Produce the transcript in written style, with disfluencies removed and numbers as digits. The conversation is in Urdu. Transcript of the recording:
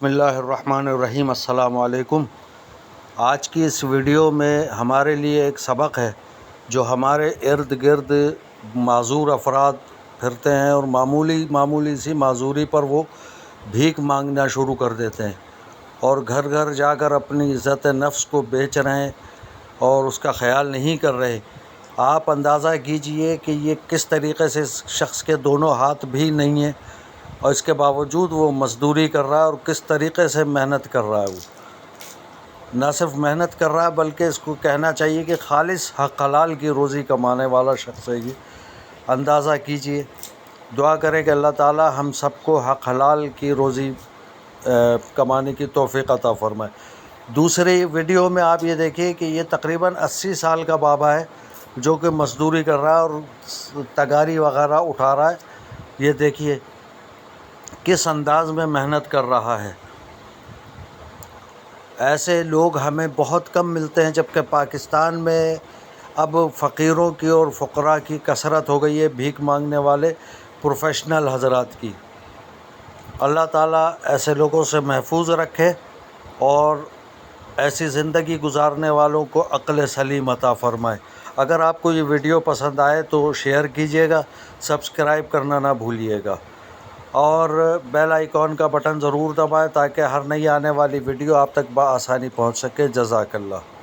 بسم اللہ الرحمن الرحیم۔ السلام علیکم۔ آج کی اس ویڈیو میں ہمارے لیے ایک سبق ہے جو ہمارے ارد گرد معذور افراد پھرتے ہیں اور معمولی سی معذوری پر وہ بھیک مانگنا شروع کر دیتے ہیں اور گھر گھر جا کر اپنی عزت نفس کو بیچ رہے ہیں اور اس کا خیال نہیں کر رہے۔ آپ اندازہ کیجئے کہ یہ کس طریقے سے شخص کے دونوں ہاتھ بھی نہیں ہیں اور اس کے باوجود وہ مزدوری کر رہا ہے اور کس طریقے سے محنت کر رہا ہے۔ وہ نہ صرف محنت کر رہا ہے بلکہ اس کو کہنا چاہیے کہ خالص حق حلال کی روزی کمانے والا شخص ہے یہ۔ اندازہ کیجئے، دعا کریں کہ اللہ تعالی ہم سب کو حق حلال کی روزی کمانے کی توفیق عطا فرمائے۔ دوسری ویڈیو میں آپ یہ دیکھیے کہ یہ تقریباً 80 سال کا بابا ہے جو کہ مزدوری کر رہا ہے اور تگاری وغیرہ اٹھا رہا ہے۔ یہ دیکھیے کس انداز میں محنت کر رہا ہے۔ ایسے لوگ ہمیں بہت کم ملتے ہیں، جبکہ پاکستان میں اب فقیروں کی اور فقراء کی کثرت ہو گئی ہے، بھیک مانگنے والے پروفیشنل حضرات کی۔ اللہ تعالیٰ ایسے لوگوں سے محفوظ رکھے اور ایسی زندگی گزارنے والوں کو عقل سلیم عطا فرمائے۔ اگر آپ کو یہ ویڈیو پسند آئے تو شیئر کیجیے گا، سبسکرائب کرنا نہ بھولیے گا اور بیل آئیکن کا بٹن ضرور دبائیں تاکہ ہر نئی آنے والی ویڈیو آپ تک بآسانی پہنچ سکے۔ جزاک اللہ۔